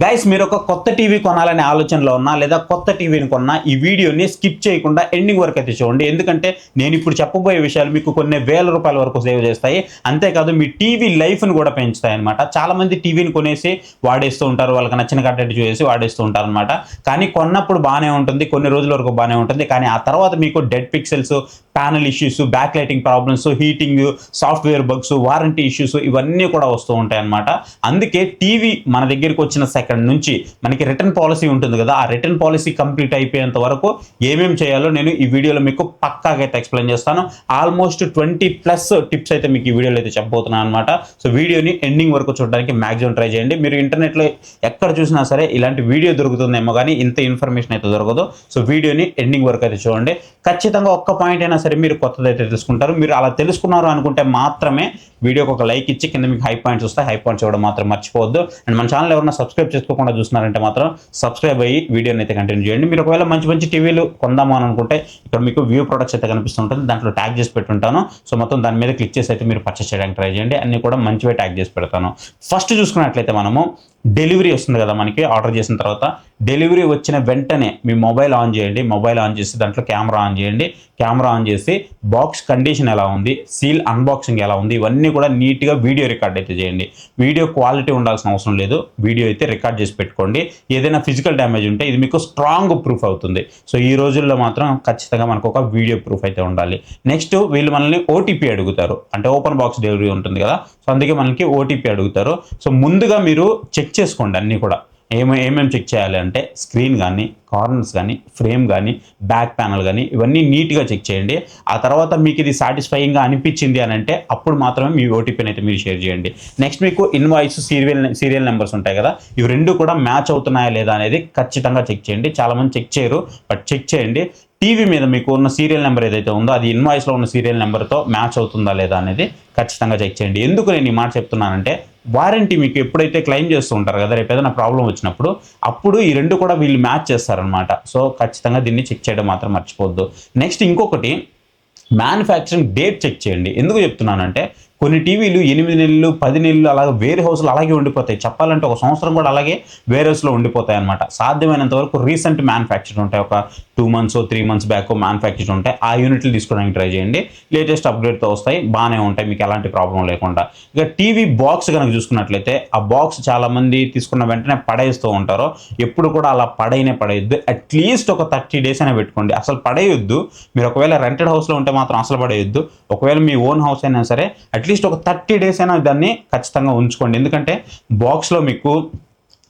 Guys మీరు ఒక కొత్త టీవీ కొనాలనే ఆలోచనలో ఉన్నా లేదా కొత్త టీవీని కొన్నా ఈ వీడియోని స్కిప్ చేయకుండా ఎండింగ్ వరకు అయితే చూడండి. ఎందుకంటే నేను ఇప్పుడు చెప్పబోయే విషయాలు మీకు కొన్ని వేల రూపాయల వరకు సేవ్ చేస్తాయి. అంతేకాదు మీ టీవీ లైఫ్ని కూడా పెంచుతాయి అనమాట. చాలామంది టీవీని కొనేసి వాడేస్తూ ఉంటారు, వాళ్ళకి నచ్చిన కంటెంట్ చూసేసి వాడేస్తూ ఉంటారు అనమాట. కానీ కొన్నప్పుడు బాగానే ఉంటుంది, కొన్ని రోజుల వరకు బాగానే ఉంటుంది. కానీ ఆ తర్వాత మీకు dead pixels, panel issues, back lighting problems, heating, software bugs, warranty issues ఇవన్నీ కూడా వస్తూ ఉంటాయి అనమాట. అందుకే టీవీ మన దగ్గరికి వచ్చిన సెకండ్ నుంచి మనకి రిటర్న్ పాలసీ ఉంటుంది కదా, ఆ రిటర్న్ పాలసీ కంప్లీట్ అయిపోయేంత వరకు ఏమేమి చేయాలో నేను ఈ వీడియోలో మీకు పక్కాగా అయితే ఎక్స్ప్లెయిన్ చేస్తాను. ఆల్మోస్ట్ 20+ టిప్స్ అయితే మీకు ఈ వీడియోలో అయితే చెప్పబోతున్నాను అనమాట. సో వీడియోని ఎండింగ్ వరకు చూడడానికి మ్యాక్సిమం ట్రై చేయండి. మీరు ఇంటర్నెట్లో ఎక్కడ చూసినా సరే ఇలాంటి వీడియో దొరుకుతుందేమో కానీ ఇంత ఇన్ఫర్మేషన్ అయితే దొరకదు. సో వీడియోని ఎండింగ్ వరకు అయితే చూడండి. ఖచ్చితంగా ఒక్క పాయింట్ అయినా సరే మీరు కొత్తది అయితే తెలుసుకుంటారు. మీరు అలా తెలుసుకున్నారు అనుకుంటే మాత్రమే వీడియోకి ఒక లైక్ ఇచ్చి కింద మీకు హై పాయింట్స్ వస్తాయి, హై పాయింట్స్ ఇవ్వడం మాత్రం మర్చిపోవద్దు. అండ్ మన ఛానల్ ఎవరైనా సబ్స్క్రైబ్ చేసుకోకుండా చూస్తున్నారంటే మాత్రం సబ్స్క్రైబ్ అయ్యి వీడియోని అయితే కంటిన్యూ చేయండి. మీరు ఒకవేళ మంచి మంచి టీవీలు కొందాము అని అనుకుంటే ఇక్కడ మీకు వ్యూ ప్రొడక్ట్స్ అయితే కనిపిస్తుంటుంది, దాంట్లో ట్యాగ్ చేసి పెట్టుంటాను. సో మొత్తం దాని మీద క్లిక్ చేసి అయితే మీరు పర్చేస్ చేయడానికి ట్రై చేయండి. అన్ని కూడా మంచివే ట్యాగ్ చేసి పెడతాను. ఫస్ట్ చూసుకున్నట్లయితే మనము డెలివరీ వస్తుంది కదా, మనకి ఆర్డర్ చేసిన తర్వాత డెలివరీ వచ్చిన వెంటనే మీ మొబైల్ ఆన్ చేయండి. మొబైల్ ఆన్ చేసి దాంట్లో కెమెరా ఆన్ చేయండి. కెమెరా ఆన్ చేసి బాక్స్ కండిషన్ ఎలా ఉంది, సీల్ అన్బాక్సింగ్ ఎలా ఉంది, ఇవన్నీ కూడా నీట్గా వీడియో రికార్డ్ అయితే చేయండి. వీడియో క్వాలిటీ ఉండాల్సిన అవసరం లేదు, వీడియో అయితే రికార్డ్ చేసి పెట్టుకోండి. ఏదైనా ఫిజికల్ డ్యామేజ్ ఉంటే ఇది మీకు స్ట్రాంగ్ ప్రూఫ్ అవుతుంది. సో ఈ రోజుల్లో మాత్రం ఖచ్చితంగా మనకు ఒక వీడియో ప్రూఫ్ అయితే ఉండాలి. నెక్స్ట్ వీళ్ళు మనల్ని ఓటీపీ అడుగుతారు, అంటే ఓపెన్ బాక్స్ డెలివరీ ఉంటుంది కదా, సో అందుకే మనకి ఓటీపీ అడుగుతారు. సో ముందుగా మీరు చెక్ చేసుకోండి అన్నీ కూడా. ఏమేమి చెక్ చేయాలి అంటే స్క్రీన్ కానీ, కార్నర్స్ కానీ, ఫ్రేమ్ కానీ, బ్యాక్ ప్యానల్ కానీ ఇవన్నీ నీట్గా చెక్ చేయండి. ఆ తర్వాత మీకు ఇది సాటిస్ఫైయింగ్గా అనిపించింది అని అంటే అప్పుడు మాత్రమే మీ ఓటీపీని అయితే మీరు షేర్ చేయండి. నెక్స్ట్ మీకు ఇన్వాయిస్, సీరియల్ నెంబర్స్ ఉంటాయి కదా, ఇవి రెండు కూడా మ్యాచ్ అవుతున్నాయా లేదా అనేది ఖచ్చితంగా చెక్ చేయండి. చాలామంది చెక్ చేయరు, బట్ చెక్ చేయండి. టీవీ మీద మీకు ఉన్న సీరియల్ నెంబర్ ఏదైతే ఉందో అది ఇన్వాయిస్లో ఉన్న సీరియల్ నెంబర్తో మ్యాచ్ అవుతుందా లేదా అనేది ఖచ్చితంగా చెక్ చేయండి. ఎందుకు నేను ఈ మాట చెప్తున్నానంటే వారంటీ మీకు ఎప్పుడైతే క్లెయిమ్ చేస్తూ ఉంటారు కదా, రేపు ఏదైనా ప్రాబ్లం వచ్చినప్పుడు అప్పుడు ఈ రెండు కూడా వీళ్ళు మ్యాచ్ చేస్తారనమాట. సో ఖచ్చితంగా దీన్ని చెక్ చేయడం మాత్రం మర్చిపోవద్దు. నెక్స్ట్ ఇంకొకటి, మ్యానుఫ్యాక్చరింగ్ డేట్ చెక్ చేయండి. ఎందుకు చెప్తున్నానంటే కొన్ని టీవీలు 8 నెలలు, 10 నెలలు అలాగే వేరే హౌస్లో అలాగే ఉండిపోతాయి. చెప్పాలంటే 1 సంవత్సరం కూడా అలాగే వేరే హౌస్లో ఉండిపోతాయి అనమాట. సాధ్యమైనంత వరకు రీసెంట్ మ్యానుఫ్యాక్చర్ ఉంటాయి, ఒక 2 months 3 months బ్యాక్ మ్యానుఫ్యాక్చర్ ఉంటాయి. ఆ యూనిట్లు తీసుకోవడానికి ట్రై చేయండి. లేటెస్ట్ అప్గ్రేడ్తో వస్తాయి, బాగానే ఉంటాయి, మీకు ఎలాంటి ప్రాబ్లం లేకుండా. ఇక టీవీ బాక్స్ కనుక చూసుకున్నట్లయితే ఆ బాక్స్ చాలామంది తీసుకున్న వెంటనే పడేస్తూ ఉంటారు. ఎప్పుడు కూడా అలా పడేయద్దు. అట్లీస్ట్ ఒక 30 days అయినా పెట్టుకోండి. అసలు పడేయొద్దు. మీరు ఒకవేళ రెంటెడ్ హౌస్లో ఉంటే మాత్రం అసలు పడేయొద్దు. ఒకవేళ మీ ఓన్ హౌస్ అయినా సరే అట్లీస్ట్ ఒక 30 days అయినా దాన్ని ఖచ్చితంగా ఉంచుకోండి. ఎందుకంటే బాక్స్లో మీకు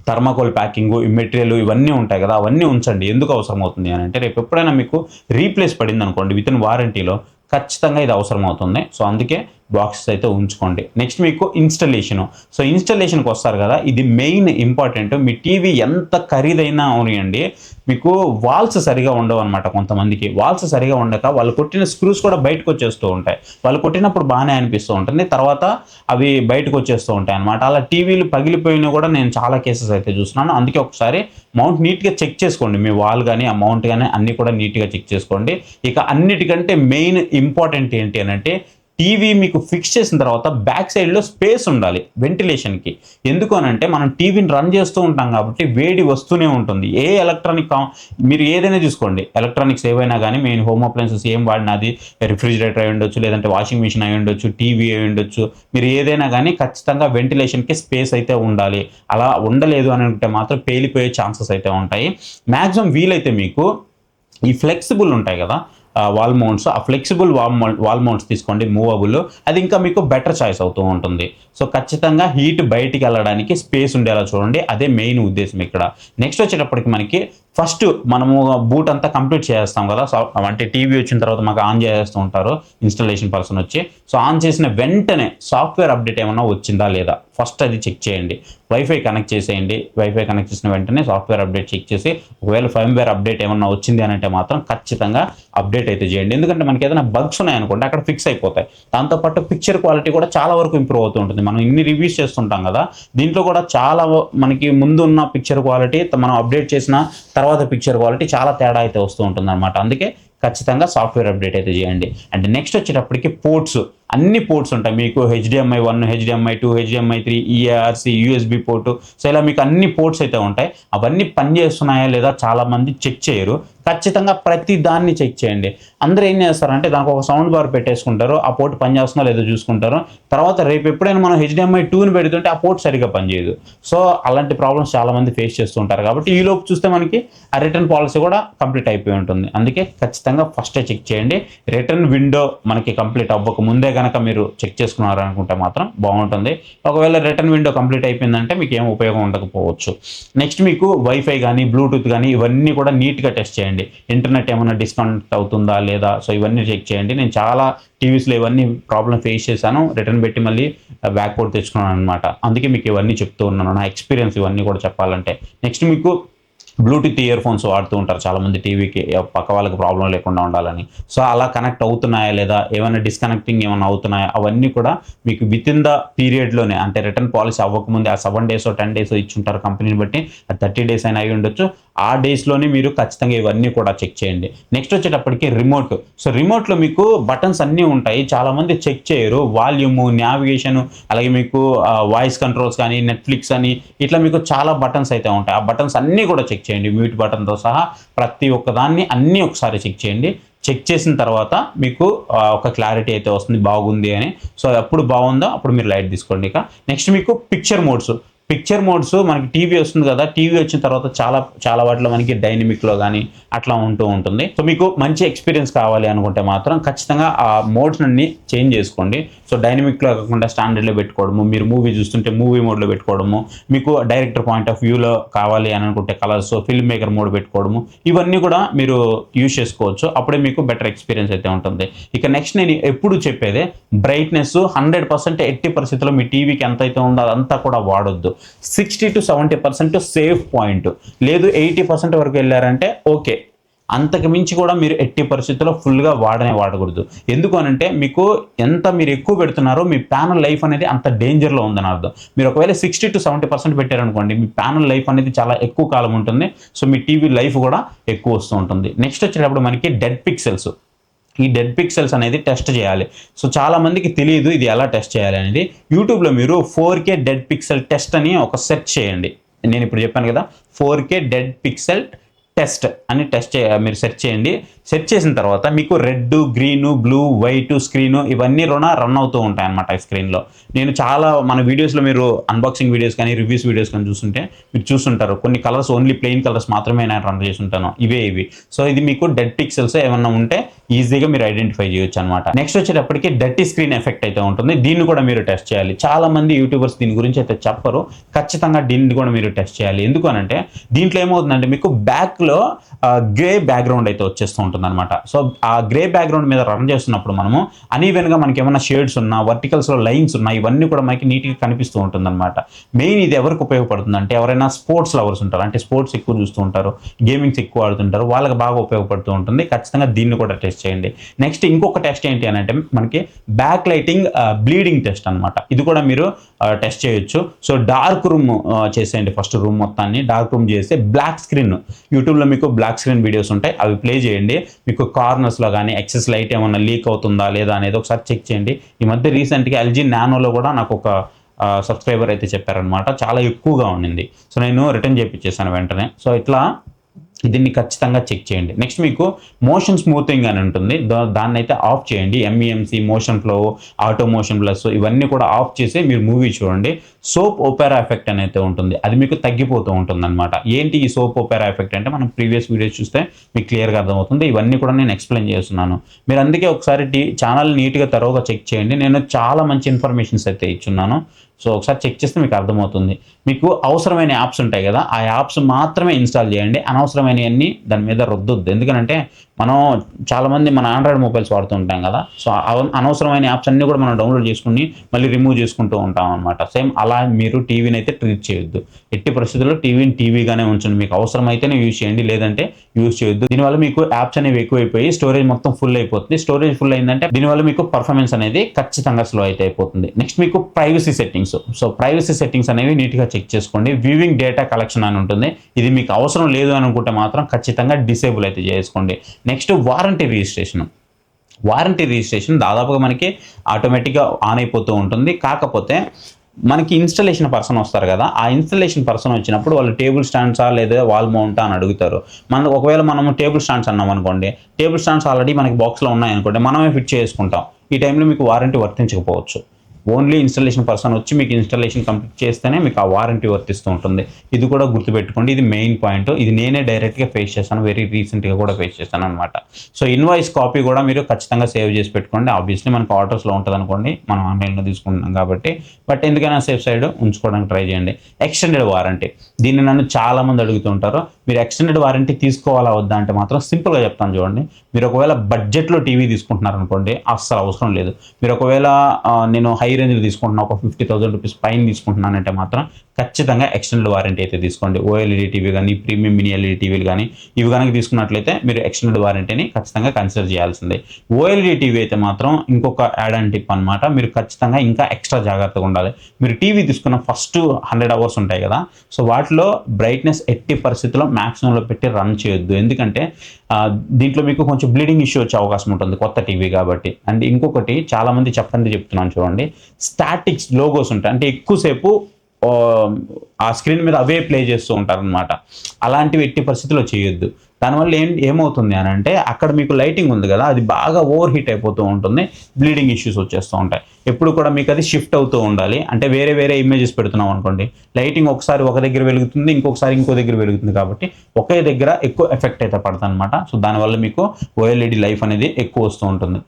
థర్మాకోల్ ప్యాకింగ్, ఈ మెటీరియల్ ఇవన్నీ ఉంటాయి కదా, అవన్నీ ఉంచండి. ఎందుకు అవసరం అవుతుంది అని అంటే రేపు ఎప్పుడైనా మీకు రీప్లేస్ పడింది అనుకోండి వితిన్ వారంటీలో, ఖచ్చితంగా ఇది అవసరం అవుతుంది. సో అందుకే బాక్సెస్ అయితే ఉంచుకోండి. నెక్స్ట్ మీకు ఇన్స్టలేషను. సో ఇన్స్టలేషన్కి వస్తారు కదా, ఇది మెయిన్ ఇంపార్టెంట్. మీ టీవీ ఎంత ఖరీదైనా అవునండి, మీకు వాల్స్ సరిగా ఉండవు అనమాట. కొంతమందికి వాల్స్ సరిగా ఉండక వాళ్ళు కొట్టిన స్క్రూస్ కూడా బయటకు వచ్చేస్తూ ఉంటాయి. వాళ్ళు కొట్టినప్పుడు బాగానే అనిపిస్తూ ఉంటుంది, తర్వాత అవి బయటకు వచ్చేస్తూ ఉంటాయి అనమాట. అలా టీవీలు పగిలిపోయినా కూడా నేను చాలా కేసెస్ అయితే చూస్తున్నాను. అందుకే ఒకసారి మౌంట్ నీట్గా చెక్ చేసుకోండి. మీ వాల్ కానీ ఆ మౌంట్ కానీ అన్నీ కూడా నీట్గా చెక్ చేసుకోండి. ఇక అన్నిటికంటే మెయిన్ ఇంపార్టెంట్ ఏంటి అని అంటే టీవీ మీకు ఫిక్స్ చేసిన తర్వాత బ్యాక్ సైడ్లో స్పేస్ ఉండాలి వెంటిలేషన్కి. ఎందుకు అని అంటే మనం టీవీని రన్ చేస్తూ ఉంటాం కాబట్టి వేడి వస్తూనే ఉంటుంది. ఏ ఎలక్ట్రానిక్ మీరు ఏదైనా చూసుకోండి, ఎలక్ట్రానిక్స్ ఏవైనా కానీ, మెయిన్ హోమ్ అప్లయన్సెస్ ఏం వాడినా, అది రిఫ్రిజిరేటర్ అయి ఉండొచ్చు, లేదంటే వాషింగ్ మిషన్ అయి ఉండొచ్చు, టీవీ అయి ఉండొచ్చు, మీరు ఏదైనా కానీ ఖచ్చితంగా వెంటిలేషన్కి స్పేస్ అయితే ఉండాలి. అలా ఉండలేదు అని అంటే మాత్రం పేలిపోయే ఛాన్సెస్ అయితే ఉంటాయి. మ్యాక్సిమం వీలైతే మీకు ఈ ఫ్లెక్సిబుల్ ఉంటాయి కదా వాల్ మౌంట్స్, ఆ ఫ్లెక్సిబుల్ వాల్ మౌంట్స్ తీసుకోండి, మూవబుల్. అది ఇంకా మీకు బెటర్ చాయిస్ అవుతూ ఉంటుంది. సో ఖచ్చితంగా హీట్ బయటికి వెళ్ళడానికి స్పేస్ ఉండేలా చూడండి, అదే మెయిన్ ఉద్దేశం ఇక్కడ. నెక్స్ట్ వచ్చేటప్పటికి మనకి ఫస్ట్ మనము బూట్ అంతా కంప్లీట్ చేస్తాం కదా, అంటే టీవీ వచ్చిన తర్వాత మాకు ఆన్ చేస్తూ ఉంటారు ఇన్స్టాలేషన్ పర్సన్ వచ్చి. సో ఆన్ చేసిన వెంటనే సాఫ్ట్వేర్ అప్డేట్ ఏమన్నా వచ్చిందా లేదా ఫస్ట్ అది చెక్ చేయండి. వైఫై కనెక్ట్ చేసేయండి. వైఫై కనెక్ట్ చేసిన వెంటనే సాఫ్ట్వేర్ అప్డేట్ చెక్ చేసి ఒకవేళ ఫర్మ్వేర్ అప్డేట్ ఏమన్నా వచ్చింది అని అంటే మాత్రం ఖచ్చితంగా అప్డేట్ అయితే చేయండి. ఎందుకంటే మనకి ఏదైనా బగ్స్ ఉన్నాయనుకోండి అక్కడ ఫిక్స్ అయిపోతాయి. దాంతోపాటు పిక్చర్ క్వాలిటీ కూడా చాలా వరకు ఇంప్రూవ్ అవుతూ ఉంటుంది. మనం ఇన్ని రివ్యూస్ చేస్తుంటాం కదా, దీంట్లో కూడా చాలా మనకి ముందు ఉన్న పిక్చర్ క్వాలిటీ, మనం అప్డేట్ చేసిన తర్వాత పిక్చర్ క్వాలిటీ చాలా తేడా అయితే వస్తూ ఉంటుంది అనమాట. అందుకే ఖచ్చితంగా సాఫ్ట్వేర్ అప్డేట్ అయితే చేయండి. అండ్ నెక్స్ట్ వచ్చేటప్పటికి పోర్ట్స్. అన్ని పోర్ట్స్ ఉంటాయి మీకు. HDMI 1, HDMI 2, HDMI 3, EARC, USB port. So ఇలా మీకు అన్ని పోర్ట్స్ అయితే ఉంటాయి. అవన్నీ పనిచేస్తున్నాయా లేదా చాలామంది చెక్ చేయరు. ఖచ్చితంగా ప్రతి దాన్ని చెక్ చేయండి. అందరూ ఏం చేస్తారంటే దానికి ఒక సౌండ్ బార్ పెట్టేసుకుంటారు, ఆ పోర్ట్ పనిచేస్తుందో లేదో చూసుకుంటారు. తర్వాత రేపు ఎప్పుడైనా మనం HDMI 2ని పెడుతుంటే ఆ పోర్ట్ సరిగ్గా పనిచేయదు. సో అలాంటి ప్రాబ్లమ్స్ చాలామంది ఫేస్ చేస్తుంటారు. కాబట్టి ఈలోపు చూస్తే మనకి ఆ రిటర్న్ పాలసీ కూడా కంప్లీట్ అయిపోయి ఉంటుంది. అందుకే ఖచ్చితంగా ఫస్టే చెక్ చేయండి. రిటర్న్ విండో మనకి కంప్లీట్ అవ్వక ముందే కనుక మీరు చెక్ చేసుకున్నారు అనుకుంటే మాత్రం బాగుంటుంది. ఒకవేళ రిటర్న్ విండో కంప్లీట్ అయిపోయిందంటే మీకు ఏం ఉపయోగం ఉండకపోవచ్చు. నెక్స్ట్ మీకు వైఫై కానీ బ్లూటూత్ కానీ ఇవన్నీ కూడా నీట్గా టెస్ట్ చేయండి. ఇంటర్నెట్ ఏమైనా డిస్కనెక్ట్ అవుతుందా లేదా, సో ఇవన్నీ చెక్ చేయండి. నేను చాలా టీవీస్లో ఇవన్నీ ప్రాబ్లం ఫేస్ చేశాను, రిటర్న్ పెట్టి మళ్ళీ బ్యాక్ పోర్ట్ తెచ్చుకున్నాను అనమాట. అందుకే మీకు ఇవన్నీ చెప్తూ ఉన్నాను, నా ఎక్స్పీరియన్స్ ఇవన్నీ కూడా చెప్పాలంటే. నెక్స్ట్ మీకు బ్లూటూత్ ఇయర్ ఫోన్స్ వాడుతూ ఉంటారు చాలామంది టీవీకి, పక్క వాళ్ళకి ప్రాబ్లం లేకుండా ఉండాలని. సో అలా కనెక్ట్ అవుతున్నాయా లేదా, ఏమైనా డిస్కనెక్టింగ్ ఏమైనా అవుతున్నాయా, అవన్నీ కూడా మీకు విత్ ఇన్ ద పీరియడ్లోనే, అంటే రిటర్న్ పాలసీ అవ్వకముందే, ఆ 7 days 10 days ఇచ్చుంటారు కంపెనీని బట్టి, 30 days అయినా అయి ఉండొచ్చు. ఆ డేస్లోనే మీరు ఖచ్చితంగా ఇవన్నీ కూడా చెక్ చేయండి. నెక్స్ట్ వచ్చేటప్పటికి రిమోట్. సో రిమోట్లో మీకు బటన్స్ అన్నీ ఉంటాయి, చాలామంది చెక్ చేయరు. వాల్యూము, నావిగేషన్, అలాగే మీకు వాయిస్ కంట్రోల్స్ కానీ, నెట్ఫ్లిక్స్ అని ఇట్లా మీకు చాలా బటన్స్ అయితే ఉంటాయి. ఆ బటన్స్ అన్నీ కూడా చెక్ చేయండి, మ్యూట్ బటన్తో సహా ప్రతి ఒక్కదాన్ని అన్నీ ఒకసారి చెక్ చేయండి. చెక్ చేసిన తర్వాత మీకు ఒక క్లారిటీ అయితే వస్తుంది బాగుంది అని. సో ఎప్పుడు బాగుందో అప్పుడు మీరు లైట్ తీసుకోండి. ఇక నెక్స్ట్ మీకు పిక్చర్ మోడ్స్ మనకి టీవీ వస్తుంది కదా, టీవీ వచ్చిన తర్వాత చాలా వాటిలో మనకి డైనమిక్లో కానీ అట్లా ఉంటూ ఉంటుంది. సో మీకు మంచి ఎక్స్పీరియన్స్ కావాలి అనుకుంటే మాత్రం ఖచ్చితంగా ఆ మోడ్స్ అన్ని చేంజ్ చేసుకోండి. సో డైనమిక్లో కాకుండా స్టాండర్డ్లో పెట్టుకోవడము, మీరు మూవీ చూస్తుంటే మూవీ మోడ్లో పెట్టుకోవడము, మీకు డైరెక్టర్ పాయింట్ ఆఫ్ వ్యూలో కావాలి అని అనుకుంటే కలర్స్, ఫిల్మ్ మేకర్ మోడ్ పెట్టుకోవడము, ఇవన్నీ కూడా మీరు యూజ్ చేసుకోవచ్చు. అప్పుడే మీకు బెటర్ ఎక్స్పీరియన్స్ అయితే ఉంటుంది. ఇక నెక్స్ట్ నేను ఎప్పుడు చెప్పేదే బ్రైట్నెస్ 100% ఎట్టి పరిస్థితుల్లో మీ టీవీకి ఎంత అయితే ఉందో అదంతా కూడా వాడొద్దు. 60 to 70% సేఫ్ పాయింట్, లేదు 80% వరకు వెళ్ళారంటే ఓకే. అంతకు మించి కూడా మీరు ఎట్టి పరిస్థితుల్లో ఫుల్గా వాడకూడదు. ఎందుకు అనంటే మీకు మీరు ఎక్కువ పెడుతున్నారో మీ ప్యానల్ లైఫ్ అనేది అంత డేంజర్లో ఉందని అర్థం. మీరు ఒకవేళ 60 to 70% పెట్టారనుకోండి, మీ ప్యానల్ లైఫ్ అనేది చాలా ఎక్కువ కాలం ఉంటుంది. సో మీ టీవీ లైఫ్ కూడా ఎక్కువ వస్తూ ఉంటుంది. నెక్స్ట్ వచ్చేటప్పుడు మనకి డెడ్ పిక్సెల్స్. ఈ డెడ్ పిక్సెల్స్ అనేది టెస్ట్ చేయాలి. సో చాలా మందికి తెలియదు ఇది ఎలా టెస్ట్ చేయాలి అనేది. యూట్యూబ్లో మీరు 4K డెడ్ పిక్సెల్ టెస్ట్ అని ఒక సెర్చ్ చేయండి. నేను ఇప్పుడు చెప్పాను కదా, 4K డెడ్ పిక్సెల్ టెస్ట్ అని మీరు సెర్చ్ చేయండి. సెర్చ్ చేసిన తర్వాత మీకు red, green, blue, white screen ఇవన్నీ రన్ అవుతూ ఉంటాయి అన్నమాట ఈ స్క్రీన్లో. నేను చాలా మన వీడియోస్లో మీరు అన్బాక్సింగ్ వీడియోస్ కానీ రివ్యూస్ వీడియోస్ కానీ చూస్తుంటే మీరు చూస్తుంటారు, కొన్ని కలర్స్ ఓన్లీ ప్లెయిన్ కలర్స్ మాత్రమే నేను రన్ చేసి ఉంటాను, ఇవి. సో ఇది మీకు డెడ్ పిక్సెల్స్ ఏమన్నా ఉంటే ఈజీగా మీరు ఐడెంటిఫై చేయొచ్చు అనమాట. నెక్స్ట్ వచ్చేటప్పటికి డర్టీ స్క్రీన్ ఎఫెక్ట్ అయితే ఉంటుంది, దీన్ని కూడా మీరు టెస్ట్ చేయాలి. చాలా మంది యూట్యూబర్స్ దీని గురించి అయితే చెప్పరు, ఖచ్చితంగా దీన్ని కూడా మీరు టెస్ట్ చేయాలి. ఎందుకు అనంటే దీంట్లో ఏమవుతుందంటే మీకు బ్యాక్లో గ్రే బ్యాక్గ్రౌండ్ అయితే వచ్చేస్తూ ఉంటుంది అనమాట. సో ఆ గ్రే బ్యాక్గ్రౌండ్ మీద రన్ చేస్తున్నప్పుడు మనము అనీవెన్గా మనకి ఏమైనా షేడ్స్ ఉన్నా, వర్టికల్స్లో లైన్స్ ఉన్నా, ఇవన్నీ కూడా మనకి నీట్గా కనిపిస్తూ ఉంటుంది అనమాట. మెయిన్ ఇది ఎవరికి ఉపయోగపడుతుంది అంటే ఎవరైనా స్పోర్ట్స్ లవర్స్ ఉంటారు, అంటే స్పోర్ట్స్ ఎక్కువ చూస్తూ ఉంటారు, గేమింగ్స్ ఎక్కువ ఆడుతుంటారు, వాళ్ళకి బాగా ఉపయోగపడుతూ ఉంటుంది. ఖచ్చితంగా దీన్ని కూడా టెస్ట్ చేయండి. నెక్స్ట్ ఇంకొక టెస్ట్ ఏంటి అని అంటే మనకి బ్యాక్ లైటింగ్ బ్లీడింగ్ టెస్ట్ అనమాట. ఇది కూడా మీరు టెస్ట్ చేయొచ్చు. సో డార్క్ రూమ్ చేసేయండి, ఫస్ట్ రూమ్ మొత్తాన్ని డార్క్ రూమ్ చేస్తే బ్లాక్ స్క్రీన్, యూట్యూబ్లో మీకు బ్లాక్ స్క్రీన్ వీడియోస్ ఉంటాయి, అవి ప్లే చేయండి. మీకు కార్నర్స్లో కానీ ఎక్సెస్ లైట్ ఏమన్నా లీక్ అవుతుందా లేదా అనేది ఒకసారి చెక్ చేయండి. ఈ మధ్య రీసెంట్గా LG నానోలో కూడా నాకు ఒక సబ్స్క్రైబర్ అయితే చెప్పారనమాట, చాలా ఎక్కువగా ఉండింది. సో నేను రిటర్న్ చేయించేసాను వెంటనే. సో ఇట్లా దీన్ని ఖచ్చితంగా చెక్ చేయండి. నెక్స్ట్ మీకు మోషన్ స్మూతింగ్ అని ఉంటుంది, దాన్ని అయితే ఆఫ్ చేయండి. MEMC, motion flow, auto motion plus ఇవన్నీ కూడా ఆఫ్ చేసి మీరు మూవీ చూడండి. సోప్ ఓపెరా ఎఫెక్ట్ అని అయితే ఉంటుంది, అది మీకు తగ్గిపోతూ ఉంటుంది అనమాట. ఏంటి ఈ సోప్ ఓపెరా ఎఫెక్ట్ అంటే మనం ప్రీవియస్ వీడియోస్ చూస్తే మీకు క్లియర్గా అర్థమవుతుంది. ఇవన్నీ కూడా నేను ఎక్స్ప్లెయిన్ చేస్తున్నాను. మీరు అందుకే ఒకసారి ఛానల్ నీట్గా తరోగా చెక్ చేయండి. నేను చాలా మంచి ఇన్ఫర్మేషన్స్ అయితే ఇచ్చున్నాను. సో ఒకసారి చెక్ చేస్తే మీకు అర్థమవుతుంది. మీకు అవసరమైన యాప్స్ ఉంటాయి కదా, ఆ యాప్స్ మాత్రమే ఇన్స్టాల్ చేయండి, అనవసరమైనవన్నీ దాని మీద రుద్దొద్దు. ఎందుకంటే మనం చాలామంది మన ఆండ్రాయిడ్ మొబైల్స్ వాడుతూ ఉంటాం కదా, సో అనవసరమైన యాప్స్ అన్నీ కూడా మనం డౌన్లోడ్ చేసుకుని మళ్ళీ రిమూవ్ చేసుకుంటూ ఉంటాం అనమాట. సేమ్ అలా మీరు టీవీని అయితే ట్రీట్ చేయొద్దు. ఎట్టి పరిస్థితుల్లో టీవీని టీవీగానే ఉంచండి, మీకు అవసరమైతేనే యూజ్ చేయండి, లేదంటే యూజ్ చేయొద్దు. దీనివల్ల మీకు యాప్స్ అనేవి ఎక్కువైపోయి స్టోరేజ్ మొత్తం ఫుల్ అయిపోతుంది. స్టోరేజ్ ఫుల్ అయిందంటే దీనివల్ల మీకు పర్ఫార్మెన్స్ అనేది ఖచ్చితంగా స్లో అయితే అయిపోతుంది. నెక్స్ట్ మీకు privacy settings. So privacy settings అనేవి నీట్గా చెక్ చేసుకోండి. వ్యూవింగ్ డేటా కలెక్షన్ అని ఉంటుంది, ఇది మీకు అవసరం లేదు అనుకుంటే మాత్రం ఖచ్చితంగా డిసేబుల్ అయితే చేసుకోండి. Next warranty registration. Warranty registration దాదాపుగా మనకి ఆటోమేటిక్గా ఆన్ అయిపోతూ ఉంటుంది. కాకపోతే మనకి ఇన్స్టలేషన్ పర్సన్ వస్తారు కదా, ఆ ఇన్స్టలేషన్ పర్సన్ వచ్చినప్పుడు వాళ్ళు టేబుల్ స్టాండ్సా లేదా వాల్ మౌంటా అని అడుగుతారు. ఒకవేళ మనము టేబుల్ స్టాండ్స్ అన్నాం అనుకోండి, టేబుల్ స్టాండ్స్ ఆల్రెడీ మనకి బాక్స్లో ఉన్నాయనుకోండి, మనమే ఫిట్ చేసుకుంటాం. ఈ టైంలో మీకు వారంటీ వర్తించకపోవచ్చు. ఓన్లీ ఇన్స్టలేషన్ పర్సన్ వచ్చి మీకు ఇన్స్టాలేషన్ కంప్లీట్ చేస్తేనే మీకు ఆ వారంటీ వర్తిస్తూ ఉంటుంది. ఇది కూడా గుర్తుపెట్టుకోండి, ఇది మెయిన్ పాయింట్. ఇది నేనే డైరెక్ట్గా ఫేస్ చేశాను, వెరీ రీసెంట్గా కూడా ఫేస్ చేశాను అనమాట. సో ఇన్వాయిస్ కాపీ కూడా మీరు ఖచ్చితంగా సేవ్ చేసి పెట్టుకోండి. ఆబ్వియస్లీ మనకు ఆర్డర్స్లో ఉంటుంది అనుకోండి, మనం ఆన్లైన్లో తీసుకుంటున్నాం కాబట్టి, బట్ ఎందుకైనా సేఫ్ సైడ్ ఉంచుకోవడానికి ట్రై చేయండి. ఎక్స్టెండెడ్ వారంటీ, దీన్ని నన్ను చాలామంది అడుగుతుంటారు, మీరు ఎక్స్టెండెడ్ వారంటీ తీసుకోవాలా వద్దా అంటే మాత్రం సింపుల్గా చెప్తాను చూడండి. మీరు ఒకవేళ బడ్జెట్లో టీవీ తీసుకుంటున్నారు అనుకోండి, అస్సలు అవసరం లేదు. మీరు ఒకవేళ నేను హై రేంజ్లో తీసుకుంటున్నా, ఒక 50,000 రూపీస్ పైన తీసుకుంటున్నానంటే మాత్రం ఖచ్చితంగా ఎక్స్టెండెడ్ వారంటీ అయితే తీసుకోండి. ఓఎల్ఈడి టీవీ కానీ, ప్రీమియం మినీ ఎల్ఈడి టీవీలు కానీ, ఇవి కనుక తీసుకున్నట్లయితే మీరు ఎక్స్టెండెడ్ వారంటీని ఖచ్చితంగా కన్సిడర్ చేయాల్సిందే. ఓఎల్ఈడి టీవీ అయితే మాత్రం ఇంకొక యాడ్ అండ్ టిప్ అనమాట, మీరు ఖచ్చితంగా ఇంకా ఎక్స్ట్రా జాగ్రత్తగా ఉండాలి. మీరు టీవీ తీసుకున్న ఫస్ట్ 100 అవర్స్ ఉంటాయి కదా, సో వాటిలో బ్రైట్నెస్ ఎట్టి పరిస్థితుల్లో మ్యాక్సిమంలో పెట్టి రన్ చేయొద్దు. ఎందుకంటే దీంట్లో మీకు కొంచెం బ్లీడింగ్ ఇష్యూ వచ్చే అవకాశం ఉంటుంది, కొత్త టీవీ కాబట్టి. అండ్ ఇంకొకటి చాలామంది చెప్తున్నాను చూడండి, స్టాటిక్స్ లోగోస్ ఉంటాయి, అంటే ఎక్కువసేపు ఆ స్క్రీన్ మీద అవే ప్లే చేస్తూ ఉంటారనమాట. అలాంటివి ఎట్టి పరిస్థితుల్లో చేయొద్దు. దానివల్ల ఏమవుతుంది అని అంటే, అక్కడ మీకు లైటింగ్ ఉంది కదా, అది బాగా ఓవర్ హీట్ అయిపోతూ ఉంటుంది, బ్లీడింగ్ ఇష్యూస్ వచ్చేస్తూ ఉంటాయి. ఎప్పుడు కూడా మీకు అది షిఫ్ట్ అవుతూ ఉండాలి. అంటే వేరే ఇమేజెస్ పెడుతున్నాం అనుకోండి, లైటింగ్ ఒకసారి ఒక దగ్గర వెలుగుతుంది, ఇంకొకసారి ఇంకో దగ్గర వెలుగుతుంది, కాబట్టి ఒకే దగ్గర ఎక్కువ ఎఫెక్ట్ అయితే పడుతుంది అనమాట. సో దానివల్ల మీకు ఓఎల్ఈడి లైఫ్ అనేది ఎక్కువ వస్తూ ఉంటుంది.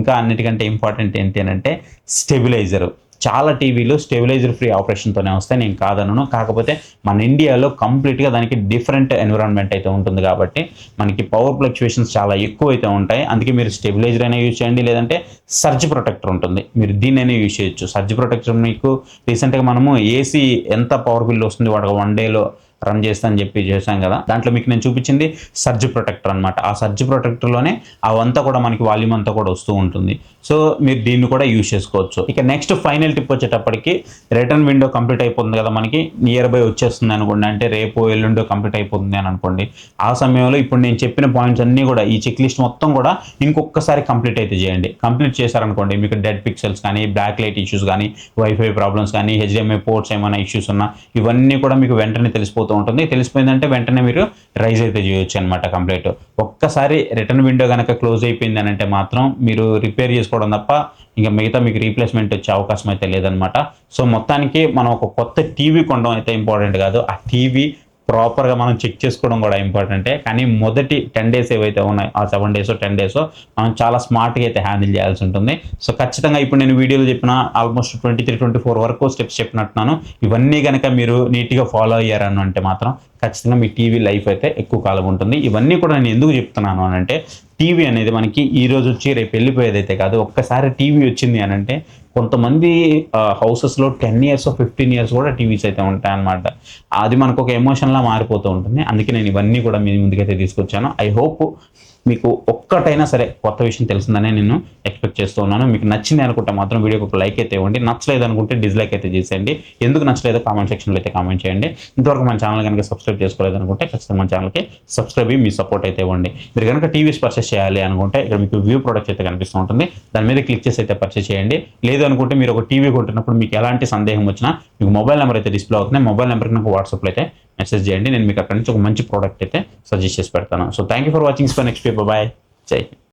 ఇంకా అన్నిటికంటే ఇంపార్టెంట్ ఏంటి అని అంటే స్టెబిలైజర్. చాలా టీవీలు స్టెబిలైజర్ ఫ్రీ ఆపరేషన్తోనే వస్తాయి, నేను కాదనను. కాకపోతే మన ఇండియాలో కంప్లీట్గా దానికి డిఫరెంట్ ఎన్విరాన్మెంట్ అయితే ఉంటుంది కాబట్టి మనకి పవర్ ఫ్లక్చువేషన్స్ చాలా ఎక్కువ అయితే ఉంటాయి. అందుకే మీరు స్టెబిలైజర్ అయినా యూజ్ చేయండి, లేదంటే సర్జ్ ప్రొటెక్టర్ ఉంటుంది, మీరు దీన్నైనా యూజ్ చేయొచ్చు. సర్జ్ ప్రొటెక్టర్ మీకు రీసెంట్గా మనము ఏసీ ఎంత పవర్ బిల్ వస్తుంది వాడు 1 డేలో రన్ చేస్తా అని చెప్పి చేశాం కదా, దాంట్లో మీకు నేను చూపించింది సర్జ్ ప్రొటెక్టర్ అనమాట. ఆ సర్జ్ ప్రొటెక్టర్లోనే అవంతా కూడా మనకి వాల్యూమ్ అంతా కూడా వస్తూ ఉంటుంది. సో మీరు దీన్ని కూడా యూజ్ చేసుకోవచ్చు. ఇక నెక్స్ట్ ఫైనల్ టిప్ వచ్చేటప్పటికి, రిటర్న్ విండో కంప్లీట్ అయిపోతుంది కదా, మనకి నియర్ బై వచ్చేస్తుంది అనుకోండి, అంటే రేపు ఎల్లుండో కంప్లీట్ అయిపోతుంది అని అనుకోండి. ఆ సమయంలో ఇప్పుడు నేను చెప్పిన పాయింట్స్ అన్నీ కూడా, ఈ చెక్ లిస్ట్ మొత్తం కూడా ఇంకొకసారి కంప్లీట్ అయితే చేయండి. కంప్లీట్ చేశారనుకోండి, మీకు డెడ్ పిక్సెల్స్ కానీ, బ్లాక్ లైట్ ఇష్యూస్ కానీ, వైఫై ప్రాబ్లమ్స్ కానీ, హెచ్డిఎంఐ పోర్ట్స్ ఏమైనా ఇష్యూస్ ఉన్నా, ఇవన్నీ కూడా మీకు వెంటనే తెలిసిపోతుంది. తెలిసిపోయిందంటే వెంటనే మీరు రైజ్ అయితే చేయొచ్చు అనమాట కంప్లీట్. ఒక్కసారి రిటర్న్ విండో కనుక క్లోజ్ అయిపోయింది అని అంటే మాత్రం మీరు రిపేర్ చేసుకోవడం తప్ప ఇంకా మిగతా మీకు రీప్లేస్మెంట్ వచ్చే అవకాశం అయితే లేదనమాట. సో మొత్తానికి మనం ఒక కొత్త టీవీ కొనడం అయితే ఇంపార్టెంట్ కాదు, ఆ టీవీ ప్రాపర్గా మనం చెక్ చేసుకోవడం కూడా ఇంపార్టెంటే. కానీ మొదటి 10 days ఏవైతే ఉన్నాయో, ఆ 7 days 10 days మనం చాలా స్మార్ట్గా అయితే హ్యాండిల్ చేయాల్సి ఉంటుంది. సో ఖచ్చితంగా ఇప్పుడు నేను వీడియోలో చెప్పిన ఆల్మోస్ట్ 23-24 వరకు స్టెప్స్ చెప్పినట్టున్నాను. ఇవన్నీ కనుక మీరు నీట్గా ఫాలో అయ్యారని అంటే మాత్రం ఖచ్చితంగా మీ టీవీ లైఫ్ అయితే ఎక్కువ కాలం ఉంటుంది. ఇవన్నీ కూడా నేను ఎందుకు చెప్తున్నాను అని అంటే, టీవీ అనేది మనకి ఈ రోజు వచ్చి రేపు వెళ్ళిపోయేదైతే కాదు. ఒక్కసారి టీవీ వచ్చింది అని అంటే, కొంతమంది హౌసెస్లో 10 years 15 years కూడా టీవీస్ అయితే ఉంటాయి అన్నమాట. అది మనకు ఒక ఎమోషన్లా మారిపోతూ ఉంటుంది. అందుకే నేను ఇవన్నీ కూడా మీ ముందుకైతే తీసుకొచ్చాను. ఐ హోప్ మీకు ఒక్కటైనా సరే కొత్త విషయం తెలిసిందనే నేను ఎక్స్పెక్ట్ చేస్తూ ఉన్నాను. మీకు నచ్చింది అనుకుంటే మాత్రం వీడియోకి ఒక లైక్ అయితే ఇవ్వండి, నచ్చలేదు అనుకుంటే డిస్లైక్ అయితే చేసేయండి. ఎందుకు నచ్చలేదో కామెంట్ సెక్షన్లో అయితే కామెంట్ చేయండి. ఇంతవరకు మన ఛానల్ కనుక సబ్స్క్రైబ్ చేసుకోలేదు అనుకుంటే ఖచ్చితంగా మన ఛానల్కి సబ్స్క్రైబ్ అయ్యి మీ సపోర్ట్ అయితే ఇవ్వండి. మీరు కనుక టీవీస్ పర్చేస్ చేయాలి అనుకుంటే ఇక్కడ మీకు వ్యూ ప్రొడక్ట్స్ అయితే కనిపిస్తూ ఉంటుంది, దాని మీద క్లిక్ చేసి అయితే పర్చేస్ చేయండి. లేదు అనుకుంటే మీరు ఒక టీవీ కొంటున్నప్పుడు మీకు ఎలాంటి సందేహం వచ్చినా మీకు మొబైల్ నెంబర్ అయితే డిస్ప్లే అవుతుంది, మొబైల్ నెంబర్కి నాకు వాట్సాప్లో అయితే మెసేజ్ చేయండి. నేను మీకు అక్కడ నుంచి ఒక మంచి ప్రోడక్ట్ అయితే సజెస్ట్ చేసి పెడతాను. So thank you for watching. Next video, bye, Jai Hind.